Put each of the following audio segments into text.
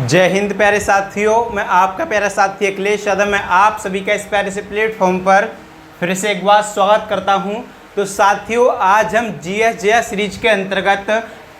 जय हिंद प्यारे साथियों, मैं आपका प्यारा साथी अखिलेश यादव। मैं आप सभी का इस प्यारे से प्लेटफॉर्म पर फिर से एक बार स्वागत करता हूं। तो साथियों, आज हम जीएस सीरीज के अंतर्गत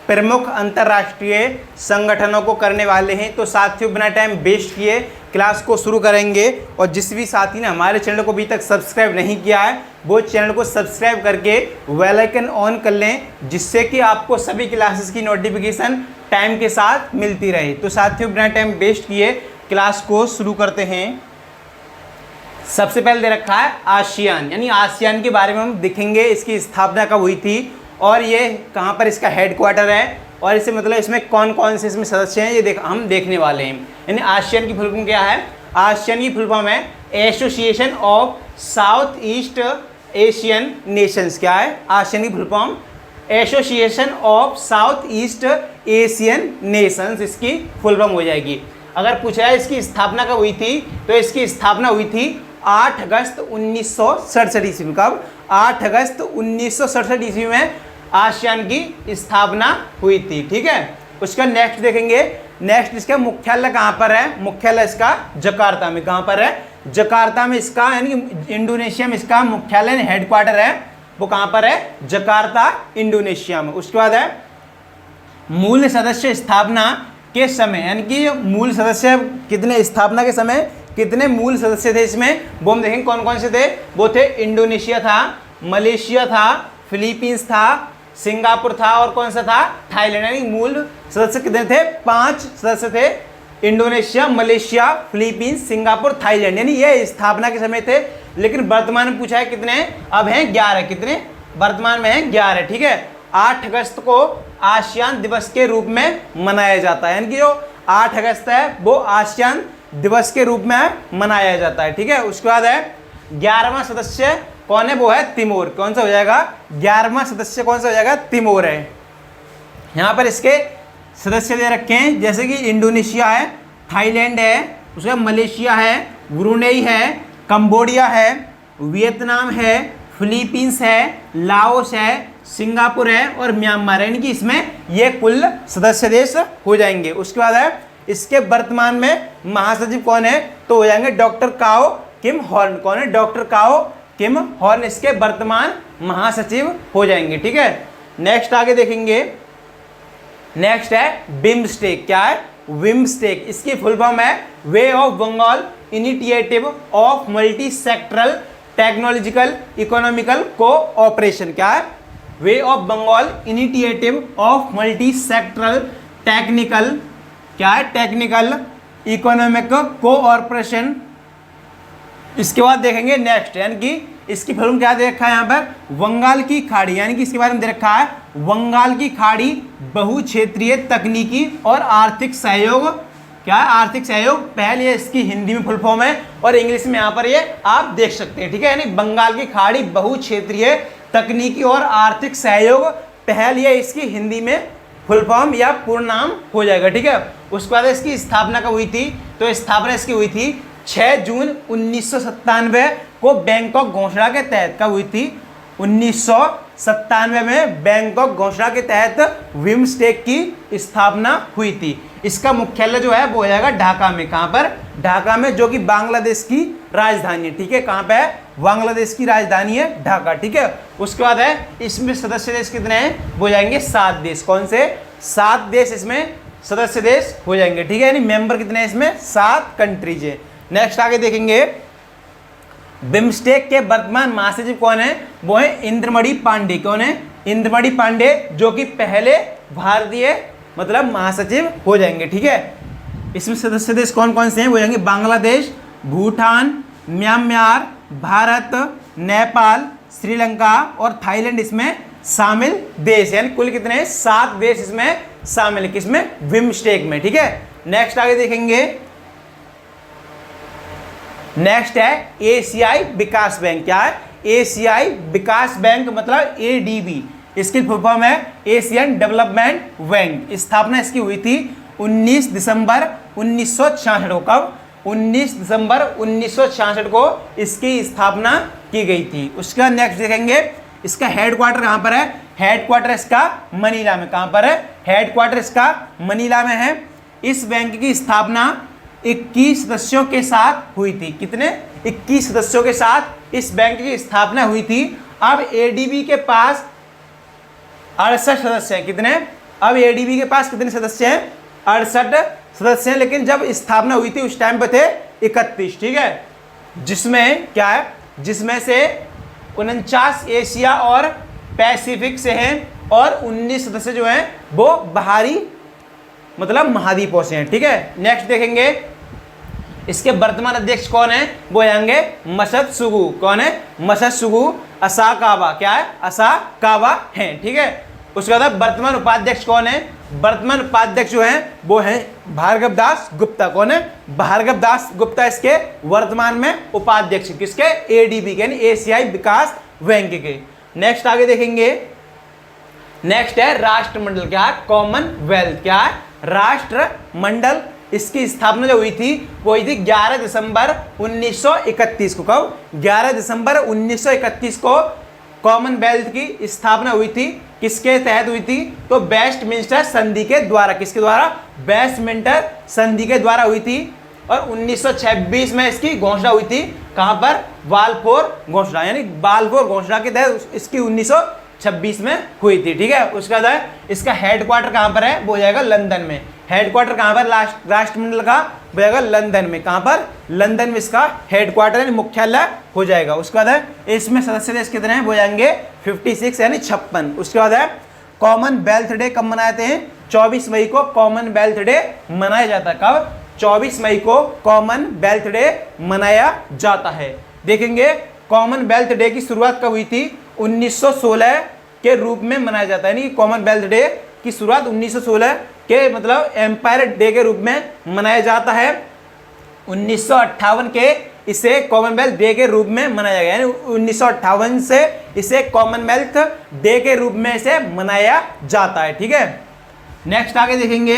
प्रमुख अंतर्राष्ट्रीय संगठनों को करने वाले हैं। तो साथियों, बिना टाइम वेस्ट किए क्लास को शुरू करेंगे। और जिस भी साथी ने हमारे चैनल को अभी तक सब्सक्राइब नहीं किया है वो चैनल को सब्सक्राइब करके बेल आइकन ऑन कर लें, जिससे कि आपको सभी क्लासेस की नोटिफिकेशन टाइम के साथ मिलती रहे। तो साथियों, बिना टाइम वेस्ट किए क्लास को शुरू करते हैं। सबसे पहले दे रखा है आसियान, यानी आसियान के बारे में हम देखेंगे। इसकी स्थापना कब हुई थी और ये कहाँ पर इसका हेडक्वार्टर है, और इसे मतलब इसमें कौन कौन से इसमें सदस्य हैं ये हम देखने वाले हैं। यानी आसियान की फुल फॉर्म क्या है? आसियान की फुल फॉर्म है association of south east Asian Nations. क्या है आसियान की full form? Association of south east Asian Nations, इसकी फुल फॉर्म हो जाएगी। अगर पूछा है इसकी स्थापना कब हुई थी, तो इसकी स्थापना हुई थी 8 अगस्त 1967 ईस्वी में। कब? 8 अगस्त 1967 ईस्वी में आसियान की स्थापना हुई थी। ठीक है, उसका नेक्स्ट देखेंगे। नेक्स्ट इसका मुख्यालय कहाँ पर है? मुख्यालय इसका जकार्ता में। कहाँ पर है? जकार्ता में इसका, यानी इंडोनेशिया में इसका मुख्यालय हेडक्वार्टर है। वो कहाँ पर है? जकार्ता, इंडोनेशिया में। उसके बाद है मूल सदस्य स्थापना के समय, यानी कि मूल सदस्य कितने, स्थापना के समय कितने मूल सदस्य थे इसमें, वो हम देखेंगे कौन कौन से थे। वो थे इंडोनेशिया था, मलेशिया था, फिलीपींस था, सिंगापुर था, और कौन सा था? थाईलैंड। यानी मूल सदस्य कितने थे? 5 सदस्य थे। Indonesia, Malaysia, Philippines, Singapore, Thailand, यानी ये स्थापना के समय थे। लेकिन वर्तमान में पूछा है कितने? अब हैं 11। कितने वर्तमान में हैं? 11। ठीक है, 8 अगस्त को आसियान दिवस के रूप में मनाया जाता है। यानी कि जो 8 अगस्त है वो आसियान दिवस के रूप में मनाया जाता है। ठीक है, उसके बाद है 11वां सदस्य कौन है? वो है तिमोर। कौन सा हो जाएगा? 11वां सदस्य कौन सा हो जाएगा? तिमोर है। यहाँ पर इसके सदस्य दे रखे हैं, जैसे कि इंडोनेशिया है, थाईलैंड है, उसके बाद मलेशिया है, ब्रुनेई है, कंबोडिया है, वियतनाम है, फिलीपींस है, लाओस है, सिंगापुर है और म्यांमार है। यानी कि इसमें ये कुल सदस्य देश हो जाएंगे। उसके बाद है इसके वर्तमान में महासचिव कौन है? तो हो जाएंगे डॉक्टर काओ किम हॉर्न। कौन है? डॉक्टर काओ किम हॉर्न इसके वर्तमान महासचिव हो जाएंगे। ठीक है, नेक्स्ट आगे देखेंगे। नेक्स्ट है बिम्स्टेक। क्या है? बिम्स्टेक, इसकी फुल फॉर्म है bay of Bengal initiative of multi sectoral technological economical cooperation. क्या है? Bay of Bengal initiative of multi sectoral technical, क्या है? Technical economic cooperation. इसके बाद देखेंगे नेक्स्ट, यानी कि इसकी फिल्म क्या दे रखा है यहाँ पर? बंगाल की खाड़ी, यानी कि इसके बारे में दे रखा है बंगाल की खाड़ी बहुक्षेत्रीय तकनीकी और आर्थिक सहयोग। क्या है? आर्थिक सहयोग पहल। ये इसकी हिंदी में फुल फॉर्म है और इंग्लिश में यहाँ पर ये आप देख सकते हैं। ठीक है, यानी बंगाल की खाड़ी बहुक्षेत्रीय तकनीकी और आर्थिक सहयोग पहल, ये इसकी हिंदी में फुल फॉर्म या पूर्ण नाम हो जाएगा। ठीक है, उसके बाद इसकी स्थापना कब हुई थी? तो स्थापना इसकी हुई थी 6 जून 1997 को बैंकॉक घोषणा के तहत। कब हुई थी? 1997 में बैंकॉक घोषणा के तहत बिम्स्टेक की स्थापना हुई थी। इसका मुख्यालय जो है वो हो जाएगा ढाका में। कहाँ पर? ढाका में, जो कि बांग्लादेश की राजधानी है। ठीक है, कहाँ पे है? बांग्लादेश की राजधानी है ढाका। ठीक है, उसके बाद है इसमें सदस्य देश कितने हैं? वो जाएंगे 7 देश। कौन से? 7 देश इसमें सदस्य देश हो जाएंगे। ठीक है, यानी मेंबर कितने हैं इसमें? 7 कंट्रीज है। नेक्स्ट आगे देखेंगे। बिम्स्टेक के वर्तमान महासचिव कौन है? वो है इंद्रमणि पांडे। कौन है? इंद्रमणि पांडे, जो कि पहले भारतीय मतलब महासचिव हो जाएंगे। ठीक है, इसमें सदस्य देश कौन कौन से हैं? वो जाएंगे बांग्लादेश, भूटान, म्यांमार, भारत, नेपाल, श्रीलंका और थाईलैंड इसमें शामिल देश। यानी कुल कितने हैं? 7 देश इसमें शामिल है। किसमें? बिम्स्टेक में। ठीक है, नेक्स्ट आगे देखेंगे। नेक्स्ट है एशियाई विकास बैंक। क्या है? एशियाई विकास बैंक, मतलब एडीबी। इसकी फुल फॉर्म है एशियन डेवलपमेंट बैंक। स्थापना इसकी हुई थी 19 दिसंबर 1966 को। कब? 19 दिसंबर 1966 को इसकी स्थापना की गई थी। उसका नेक्स्ट देखेंगे, इसका हेडक्वार्टर कहाँ पर है? हेडक्वार्टर इसका मनीला में। कहाँ पर है? हेडक्वार्टर इसका मनीला में है। इस बैंक की स्थापना 21 सदस्यों के साथ हुई थी। कितने? 21 सदस्यों के साथ इस बैंक की स्थापना हुई थी। अब एडीबी के पास 68 सदस्य हैं। कितने? अब एडीबी के पास कितने सदस्य हैं? 68 सदस्य हैं। लेकिन जब स्थापना हुई थी उस टाइम पे थे 31। ठीक है, जिसमें क्या है, जिसमें से 49 एशिया और पैसिफिक से हैं और 19 सदस्य जो हैं वो बाहरी मतलब महाद्वीपों से हैं। ठीक है, नेक्स्ट देखेंगे इसके वर्तमान अध्यक्ष कौन है? वो आएंगे मसद सुगु। कौन है? मसद सुगु असाकावा। क्या है? असाकावा हैं। ठीक है, उसके बाद वर्तमान उपाध्यक्ष कौन है? वर्तमान उपाध्यक्ष जो है वो है भार्गव दास गुप्ता। कौन है? भार्गव दास गुप्ता इसके वर्तमान में उपाध्यक्ष। किसके? एडीबी के, यानी एशियाई विकास बैंक के। नेक्स्ट आगे देखेंगे, नेक्स्ट है राष्ट्रमंडल। क्या है? कॉमनवेल्थ। क्या है? राष्ट्रमंडल। इसकी स्थापना जो हुई थी वो हुई थी 11 दिसंबर 1931 को। कब? 11 दिसंबर 1931 को कॉमनवेल्थ की स्थापना हुई थी। किसके तहत हुई थी? तो वेस्टमिंस्टर संधि के द्वारा। किसके द्वारा? वेस्टमिंस्टर संधि के द्वारा हुई थी। और 1926 में इसकी घोषणा हुई थी। कहां पर? बाल्फोर घोषणा, यानी बाल्फोर घोषणा के तहत इसकी 1926 में हुई थी। ठीक है, उसके बाद इसका हेडक्वार्टर कहां पर है? वो हो जाएगा लंदन में। हेडक्वार्टर कहां पर? राष्ट्रमंडल का हो जाएगा लंदन में। कहां पर? लंदन में इसका हेडक्वार्टर यानी मुख्यालय हो जाएगा। उसके बाद है इसमें सदस्य देश कितने हैं? वो जाएंगे 56 यानी 56। उसके बाद है कॉमनवेल्थ डे कब मनाते हैं? 24 मई को कॉमनवेल्थ डे मनाया जाता है। कब? 24 मई को कॉमनवेल्थ डे मनाया जाता है। देखेंगे कॉमनवेल्थ डे की शुरुआत कब हुई थी? 1916 के रूप में मनाया जाता है। यानी कॉमनवेल्थ डे की शुरुआत 1916 के मतलब एम्पायर डे के रूप में मनाया जाता है। 1958 के इसे कॉमनवेल्थ डे के रूप में मनाया गया, यानी 1958 से इसे कॉमनवेल्थ डे के रूप में इसे मनाया जाता है। ठीक है, नेक्स्ट आगे देखेंगे,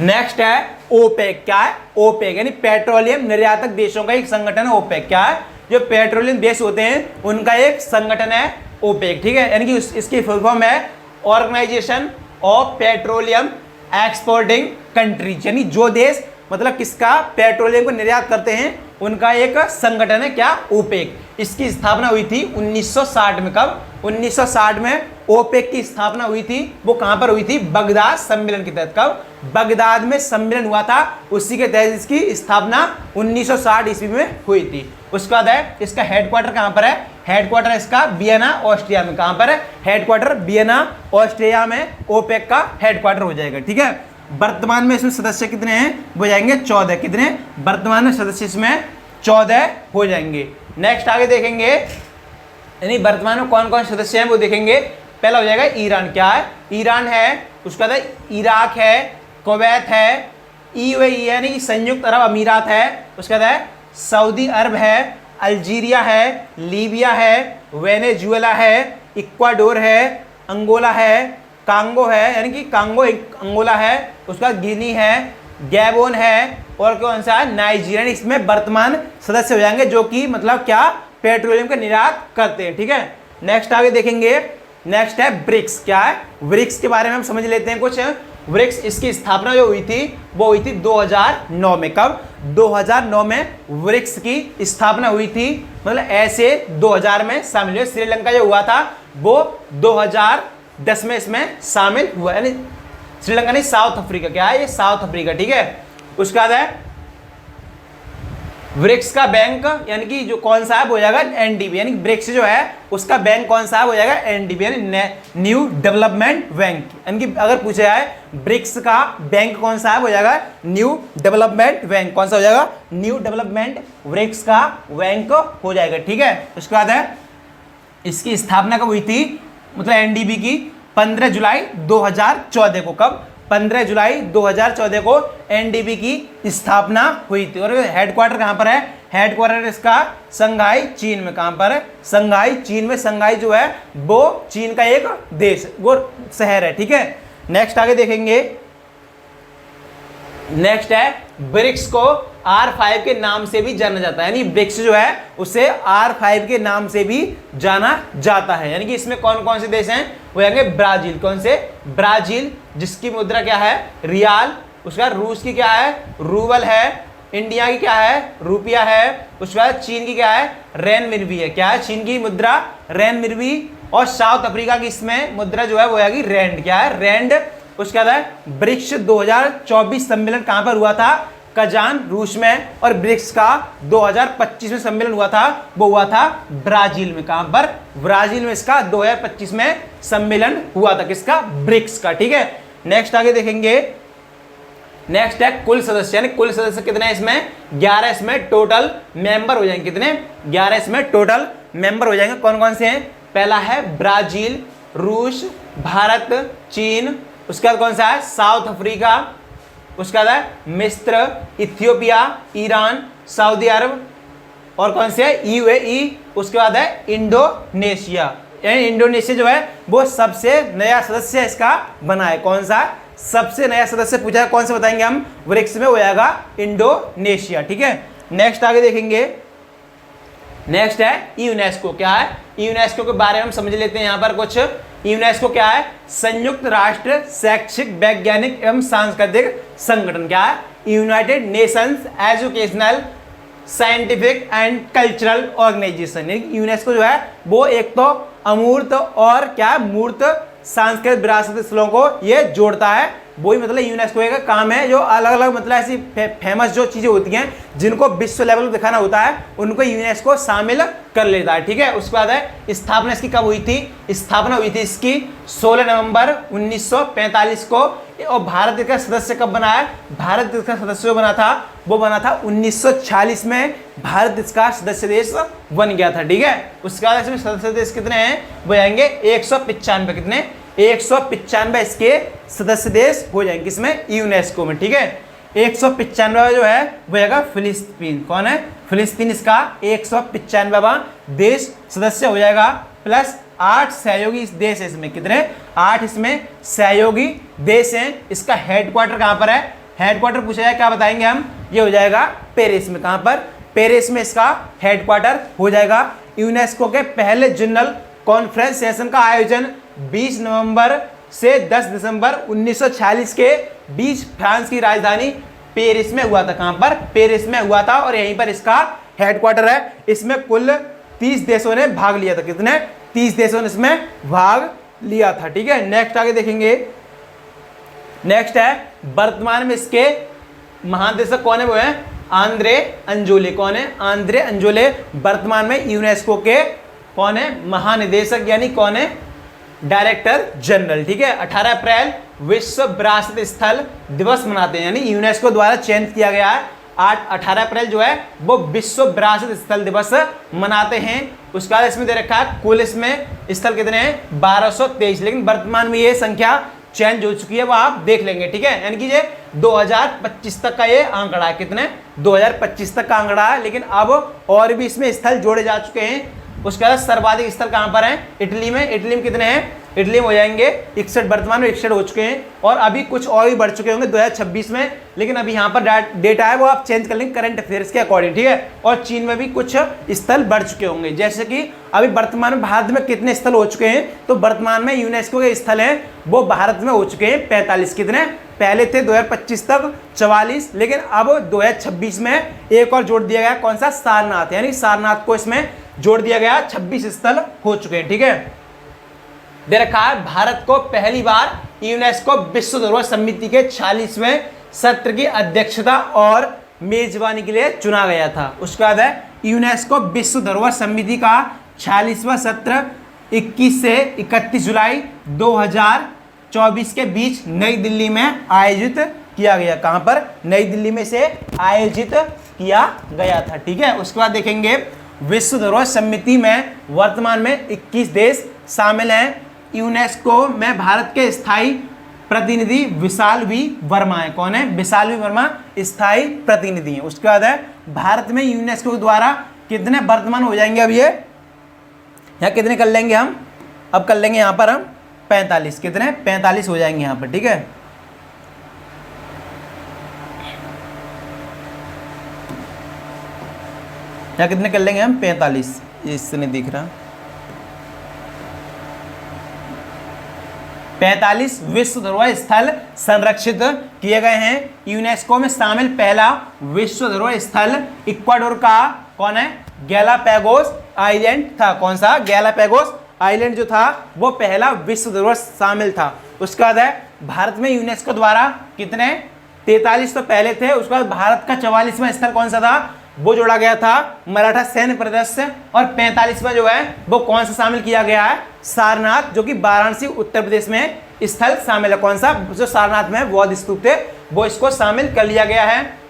नेक्स्ट है ओपेक। क्या है? ओपेक यानी पेट्रोलियम निर्यातक देशों का एक संगठन है। ओपेक क्या है? जो पेट्रोलियम देश होते हैं उनका एक संगठन है ओपेक। ठीक है, यानी कि इसकी फुल फॉर्म है organisation of petroleum exporting countries, यानी जो देश मतलब किसका पेट्रोलियम को निर्यात करते हैं उनका एक संगठन है। क्या? ओपेक। इसकी स्थापना हुई थी 1960 में। कब? 1960 में ओपेक की स्थापना हुई थी। वो कहां पर हुई थी? बगदाद सम्मेलन के तहत। कब? बगदाद में सम्मेलन हुआ था, उसी के तहत इसकी स्थापना 1960 ईस्वी में हुई थी। उसके बाद है इसका हेडक्वार्टर कहां पर है? हेडक्वार्टर इसका वियना ऑस्ट्रिया में। कहां पर है? हेडक्वार्टर वियना ऑस्ट्रिया में ओपेक का हेडक्वार्टर हो जाएगा। ठीक है, वर्तमान में इसमें सदस्य कितने हैं? वो जाएंगे 14। कितने? वर्तमान में सदस्य इसमें 14 हो जाएंगे। नेक्स्ट आगे देखेंगे, यानी वर्तमान में कौन कौन सदस्य हैं वो देखेंगे। पहला हो जाएगा ईरान। क्या है? ईरान है। उसके बाद इराक है, कुवैत है, यूएई यानी संयुक्त अरब अमीरात है। उसके बाद सऊदी अरब है, अल्जीरिया है, लीबिया है, वेनेजुएला है, इक्वाडोर है, अंगोला है, कांगो है यानी कि कांगो अंगोला है। उसका गिनी है, गैबोन है और कौन सा है? नाइजीरिया। इसमें वर्तमान सदस्य हो जाएंगे जो कि मतलब क्या पेट्रोलियम का निर्यात करते हैं। ठीक है, नेक्स्ट आगे देखेंगे, नेक्स्ट है ब्रिक्स। क्या है? ब्रिक्स के बारे में हम समझ लेते हैं कुछ। ब्रिक्स इसकी स्थापना जो हुई थी वो हुई थी 2009 में। कब? 2009 में ब्रिक्स की स्थापना हुई थी। मतलब ऐसे 2000 में शामिल हुए। श्रीलंका जो हुआ था वो 2010 में इसमें शामिल हुआ, यानी श्रीलंका नहीं, साउथ अफ्रीका। क्या है? ये साउथ अफ्रीका। ठीक है, उसके बाद है ब्रिक्स का बैंक यानी कि जो कौन सा है वो हो जाएगा एनडीबी, यानी ब्रिक्स जो है उसका बैंक कौन सा है वो हो जाएगा एनडीबी, यानी न्यू डेवलपमेंट बैंक। यानी कि अगर पूछा जाए ब्रिक्स का बैंक कौन सा है वो हो जाएगा न्यू डेवलपमेंट बैंक। कौन सा हो जाएगा? न्यू डेवलपमेंट ब्रिक्स का बैंक हो जाएगा। ठीक है, उसके बाद है इसकी स्थापना कब हुई थी मतलब एनडीबी की? 15 जुलाई 2014 को। कब? 15 जुलाई 2014 को एनडीबी की स्थापना हुई थी। और हेडक्वार्टर कहां पर है? हेडक्वार्टर इसका संघाई चीन में। कहां पर है? संघाई चीन में। संघाई जो है वो चीन का एक देश, वो शहर है। ठीक है, नेक्स्ट आगे देखेंगे, नेक्स्ट है ब्रिक्स को R5 के नाम से भी जाना जाता है, यानी ब्रिक्स जो है उसे R5 के नाम से भी जाना जाता है। यानी कि इसमें कौन कौन से देश हैं, वो आएंगे ब्राजील। कौन से? ब्राजील, जिसकी मुद्रा क्या है? रियाल। उसका रूस की क्या है? रूबल है। इंडिया की क्या है? रुपया है। उसके बाद चीन की क्या है? रेनमिनबी है। क्या है चीन की मुद्रा? रेनमिनबी। और साउथ अफ्रीका की इसमें मुद्रा जो है वो आएगी रैंड। क्या है? रैंड। उसके बाद है ब्रिक्स 2024 सम्मेलन कहां पर हुआ था? कजान, रूस में। और ब्रिक्स का 2025 में सम्मेलन हुआ था, वो हुआ था ब्राजील में। कहां पर? ब्राजील में इसका 2025 में सम्मेलन हुआ था। किसका? ब्रिक्स का। ठीक है, नेक्स्ट आगे देखेंगे। नेक्स्ट है कुल सदस्य, यानी कुल सदस्य कितने हैं इसमें? 11 इसमें टोटल मेंबर हो जाएंगे। कितने? 11 इसमें टोटल मेंबर हो जाएंगे। कौन कौन से हैं? पहला है ब्राजील, रूस, भारत, चीन। उसके बाद कौन सा है? South Africa. उसके बाद है मिस्र, इथियोपिया, ईरान, सऊदी अरब। और कौन से है? UAE। उसके बाद है इंडोनेशिया। यानी इंडोनेशिया जो है वो सबसे नया सदस्य इसका बना है। कौन सा? सबसे नया सदस्य पूछा, कौन से बताएंगे हम? ब्रिक्स में हो जाएगा इंडोनेशिया। ठीक है, नेक्स्ट आगे देखेंगे। नेक्स्ट है यूनेस्को। क्या है? यूनेस्को के बारे में हम समझ लेते हैं यहाँ पर कुछ। यूनेस्को क्या है? संयुक्त राष्ट्र शैक्षिक, वैज्ञानिक एवं सांस्कृतिक संगठन। क्या है? United Nations educational, scientific and cultural organisation. UNESCO जो है वो एक तो अमूर्त और क्या मूर्त सांस्कृतिक विरासत स्थलों को ये जोड़ता है। वही मतलब यूनेस्को का काम है, जो अलग अलग मतलब ऐसी फेमस जो चीजें होती हैं जिनको विश्व लेवल पर दिखाना होता है, उनको यूनेस्को शामिल कर लेता है। ठीक है, उसके बाद है स्थापना इसकी कब हुई थी? स्थापना हुई थी इसकी 16 नवंबर 1945 को। और भारत इसका सदस्य कब बना है? भारत इसका सदस्य जो बना था वो बना था 1946 में। भारत इसका सदस्य देश बन गया था। ठीक है, उसके बाद इसमें सदस्य देश कितने हैं? वो आएंगे 195। कितने? 195 इसके सदस्य देश हो जाएंगे किसमें? यूनेस्को में। ठीक है, 195 जो है वो आएगा फिलिस्तीन। कौन है? फिलिस्तीन इसका 195वां देश सदस्य हो जाएगा। प्लस 8 सहयोगी देश है इसमें। कितने? 8 इसमें सहयोगी देश हैं। इसका हेडक्वार्टर कहां पर है? हेडक्वार्टर पूछा जाए क्या बताएंगे हम? ये हो जाएगा पेरिस में। कहां पर? पेरिस में इसका हेडक्वार्टर हो जाएगा। यूनेस्को के पहले जनरल कॉन्फ्रेंस सेशन का आयोजन 20 नवंबर से 10 दिसंबर 1946 के बीच फ्रांस की राजधानी पेरिस में हुआ था। कहां पर? पेरिस में हुआ था और यहीं पर इसका हेडक्वार्टर है। इसमें कुल 30 देशों ने भाग लिया था। कितने? 30 देशों ने इसमें भाग लिया था। ठीक है, नेक्स्ट आगे देखेंगे। नेक्स्ट है वर्तमान में इसके महानिदेशक कौन है? वो है आंद्रे अंजोले। कौन है? आंद्रे अंजोले वर्तमान में यूनेस्को के कौन है? महानिदेशक, यानी कौन है? Director general. ठीक है, 18 अप्रैल विश्व विरासत स्थल दिवस मनाते हैं, यानी यूनेस्को द्वारा चयन किया गया है 18 अप्रैल जो है वो विश्व विरासत स्थल दिवस मनाते हैं। उसके बाद इसमें दे रखा है कुल इसमें स्थल कितने हैं? 1223, लेकिन वर्तमान में ये संख्या चेंज हो चुकी है, वो आप देख लेंगे। ठीक है, यानी कि ये 2025 तक का ये आंकड़ा है। कितने? 2025 तक का आंकड़ा है, लेकिन अब और भी इसमें स्थल जोड़े जा चुके हैं। उसके बाद सर्वाधिक स्थल कहां पर हैं? इटली में। इटली में कितने हैं? इटली में हो जाएंगे 61, वर्तमान में 61 हो चुके हैं और अभी कुछ और भी बढ़ चुके होंगे 2026 में, लेकिन अभी यहाँ पर डेटा है वो आप चेंज कर लेंगे करंट अफेयर्स के अकॉर्डिंग। ठीक है, और चीन में भी कुछ स्थल बढ़ चुके होंगे। जैसे कि अभी वर्तमान में भारत में कितने स्थल हो चुके हैं, तो वर्तमान में यूनेस्को के स्थल हैं वो भारत में हो चुके हैं 45। कितने? पहले थे 2025 तक 44, लेकिन अब 2026 में एक और जोड़ दिया गया। कौन सा? सारनाथ, यानी सारनाथ को इसमें जोड़ दिया गया। 26 स्थल हो चुके हैं। ठीक है, दे रखा है भारत को पहली बार यूनेस्को विश्व धरोहर समिति के 46वें सत्र की अध्यक्षता और मेजबानी के लिए चुना गया था। उसके बाद है यूनेस्को विश्व धरोहर समिति का 46वां सत्र 21 से 31 जुलाई 2024 के बीच नई दिल्ली में आयोजित किया गया। कहां पर? नई दिल्ली में से आयोजित किया गया था। ठीक है, उसके बाद देखेंगे विश्व धरोहर समिति में वर्तमान में 21 देश शामिल हैं। यूनेस्को में भारत के स्थायी प्रतिनिधि विशाल वी वर्मा है। कौन है? विशाल वी वर्मा स्थायी प्रतिनिधि है। उसके बाद है भारत में यूनेस्को द्वारा कितने वर्तमान हो जाएंगे? अब ये यहाँ कितने कर लेंगे हम? अब कर लेंगे यहाँ पर हम 45। कितने? 45 हो जाएंगे यहाँ पर। ठीक है, या कितने कर लेंगे हम, 45, इससे नहीं दिख रहा, 45 विश्व धरोहर स्थल संरक्षित किए गए हैं। यूनेस्को में शामिल पहला विश्व धरोहर स्थल इक्वाडोर का कौन है, गैलापैगोस आइलैंड था। कौन सा, गैलापैगोस आइलैंड जो था वो पहला विश्व धरोहर शामिल था। उसके बाद है भारत में यूनेस्को द्वारा कितने, 43 तो पहले थे। उसके बाद भारत का 44वां स्थल कौन सा था, वो जोड़ा गया था मराठा सैन्य प्रदर्शन। और 45वां जो है वो कौन सा शामिल किया गया है, सारनाथ, जो कि वाराणसी उत्तर प्रदेश में स्थल शामिल है। कौन सा, जो सारनाथ में बौद्ध स्तूप थे वो इसको शामिल कर लिया गया है।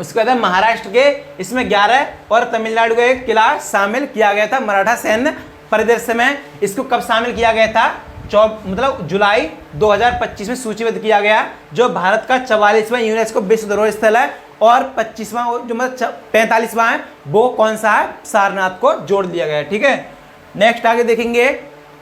उसके बाद महाराष्ट्र के इसमें 11 और तमिलनाडु का एक किला शामिल किया गया था मराठा सैन्य परिदृश्य में। इसको कब शामिल किया गया था, मतलब जुलाई 2025 में सूचीबद्ध किया गया। जो भारत का 44वां यूनेस्को विश्व धरोहर स्थल है और 25वां जो मतलब 45वां है वो कौन सा है, सारनाथ को जोड़ दिया गया है। ठीक है, नेक्स्ट आगे देखेंगे।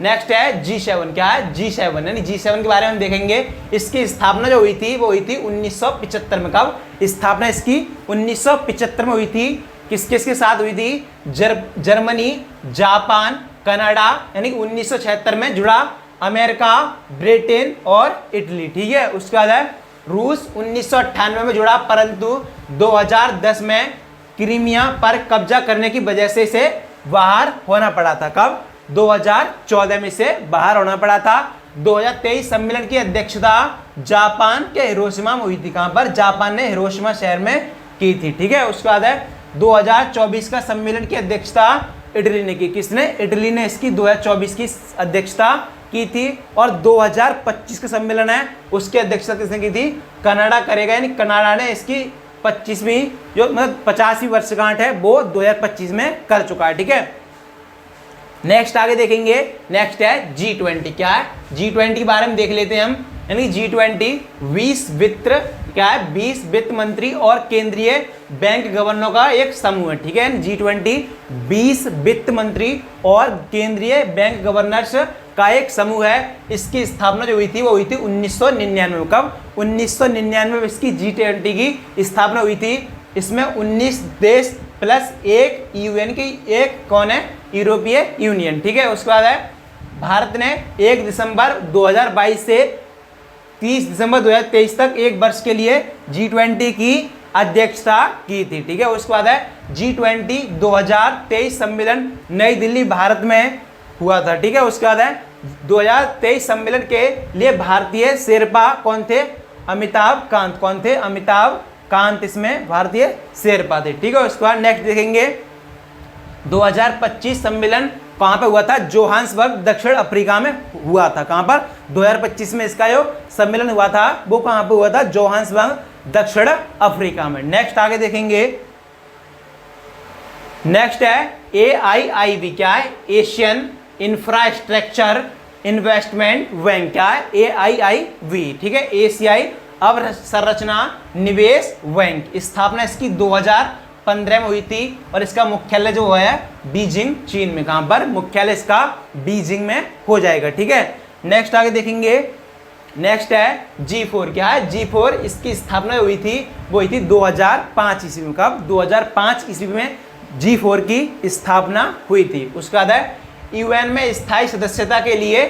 नेक्स्ट है G7। क्या है, G7 यानी G7 के बारे में देखेंगे। इसकी स्थापना जो हुई थी वो हुई थी 1975 में। कब स्थापना इसकी, 1975 में हुई थी। किस किस के साथ हुई थी, जर्मनी, जापान, कनाडा, यानी 1976 में जुड़ा, अमेरिका, ब्रिटेन और इटली। ठीक है, उसके बाद है रूस 1998 में जुड़ा, परंतु 2010 में क्रीमिया पर कब्जा करने की वजह से इसे बाहर होना पड़ा था। कब, 2014 में इसे बाहर होना पड़ा था। 2023 सम्मेलन की अध्यक्षता जापान के हिरोशिमा में हुई थी। कहां पर, जापान ने हिरोशिमा शहर में की थी। ठीक है, उसके बाद है 2024 का सम्मेलन की अध्यक्षता इटली ने की। किसने, इटली ने इसकी 2024 की अध्यक्षता की थी। और 2025 का सम्मेलन है उसकी अध्यक्षता किसने की थी, कनाडा करेगा। यानी कनाडा ने इसकी 25वीं जो मतलब 50वीं वर्षगांठ है वो 2025 में कर चुका है। ठीक है, नेक्स्ट आगे देखेंगे। नेक्स्ट है G20। क्या है, G20 के बारे में देख लेते हैं हम। यानी G20 20 वित्त, क्या है, 20 वित्त मंत्री और केंद्रीय बैंक गवर्नरों का एक समूह है। ठीक है, G20 20 वित्त मंत्री और केंद्रीय बैंक गवर्नर्स का एक समूह है। इसकी स्थापना जो हुई थी वो हुई थी 1999 में। कब, 1999 में इसकी G20 की स्थापना हुई थी। इसमें 19 देश प्लस एक यूएन की एक कौन है, यूरोपीय यूनियन। ठीक है, उसके बाद है भारत ने 1 दिसंबर 2022 से 30 दिसंबर 2023 तक एक वर्ष के लिए G20 की अध्यक्षता की थी। ठीक है, उसके बाद है G20 2023 सम्मेलन नई दिल्ली भारत में हुआ था। ठीक है, उसके बाद है 2023 सम्मेलन के लिए भारतीय शेरपा कौन थे, अमिताभ कांत। कौन थे, अमिताभ कांत इसमें भारतीय शेरपा थे। ठीक है, उसके बाद नेक्स्ट देखेंगे 2025 सम्मेलन कहाँ पे हुआ था, जोहान्सबर्ग दक्षिण अफ्रीका में हुआ था। कहाँ पर, 2025 में इसका जो सम्मेलन हुआ था वो कहाँ पे हुआ था, जोहान्सबर्ग दक्षिण अफ्रीका में। नेक्स्ट आगे देखेंगे। नेक्स्ट है AIIB। क्या है, एशियन इंफ्रास्ट्रक्चर इन्वेस्टमेंट बैंक। क्या है, AIIB। ठीक है, एशियाई अवसंरचना निवेश बैंक। स्थापना इसकी 2015 में हुई थी और इसका मुख्यालय जो है बीजिंग, चीन में। कहां पर, मुख्यालय इसका बीजिंग में हो जाएगा। ठीक है, नेक्स्ट आगे देखेंगे। नेक्स्ट है G4। क्या है, G4 इसकी स्थापना हुई थी वो हुई थी 2005 ईस्वी में। कब, 2005 ईस्वी में G4 की स्थापना हुई थी। उसके बाद है यूएन में स्थायी सदस्यता के लिए,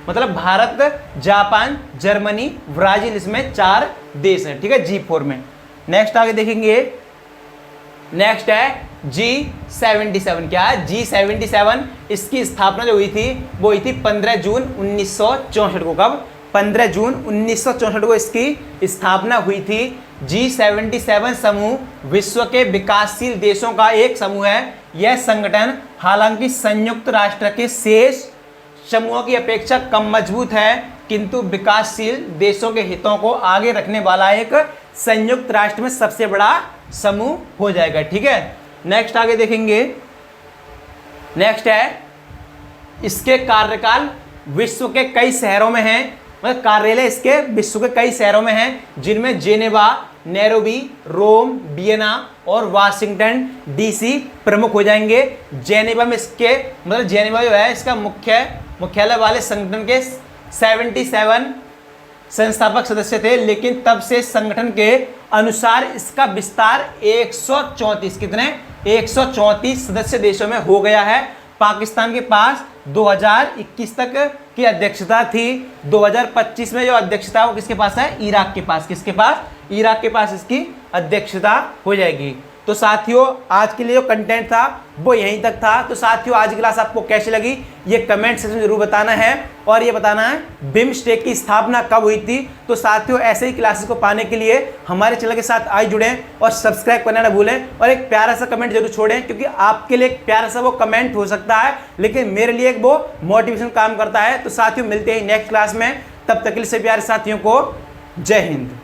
मतलब भारत, जापान, जर्मनी, ब्राजील, इसमें 4 देश हैं। ठीक है, G4 में। नेक्स्ट आगे देखेंगे। नेक्स्ट है G77। क्या है, G77 इसकी स्थापना जो हुई थी वो हुई थी 15 जून 1964 को। कब, 15 जून 1964 को इसकी स्थापना हुई थी। G77 समूह विश्व के विकासशील देशों का एक समूह है। यह संगठन हालांकि संयुक्त राष्ट्र के शेष समूहों की अपेक्षा कम मजबूत है, किंतु विकासशील देशों के हितों को आगे रखने वाला एक संयुक्त राष्ट्र में सबसे बड़ा समूह हो जाएगा। ठीक है, नेक्स्ट आगे देखेंगे। नेक्स्ट है इसके कार्यकाल विश्व के कई शहरों में हैं, मतलब कार्यालय इसके विश्व के कई शहरों में हैं, जिनमें जेनेवा, नैरोबी, रोम, वियना और वाशिंगटन DC प्रमुख हो जाएंगे। जेनेवा में इसके मतलब जेनेवा जो है इसका मुख्यालय वाले संगठन के 77 संस्थापक सदस्य थे, लेकिन तब से संगठन के अनुसार इसका विस्तार 134 कितने 134 सदस्य देशों में हो गया है। पाकिस्तान के पास 2021 तक की अध्यक्षता थी। 2025 में जो अध्यक्षता वो किसके पास है, इराक के पास। किसके पास, इराक के पास इसकी अध्यक्षता हो जाएगी। तो साथियों आज के लिए जो कंटेंट था वो यहीं तक था। तो साथियों आज की क्लास आपको कैसी लगी ये कमेंट सेक्शन में जरूर बताना है, और ये बताना है बिम्स्टेक की स्थापना कब हुई थी। तो साथियों ऐसे ही क्लासेस को पाने के लिए हमारे चैनल के साथ आज जुड़ें और सब्सक्राइब करना ना भूलें, और एक प्यारा सा कमेंट जरूर छोड़ें, क्योंकि आपके लिए एक प्यारा सा वो कमेंट हो सकता है लेकिन मेरे लिए एक वो मोटिवेशन काम करता है। तो साथियों मिलते हैं नेक्स्ट क्लास में, तब तक के लिए से प्यारे साथियों को जय हिंद।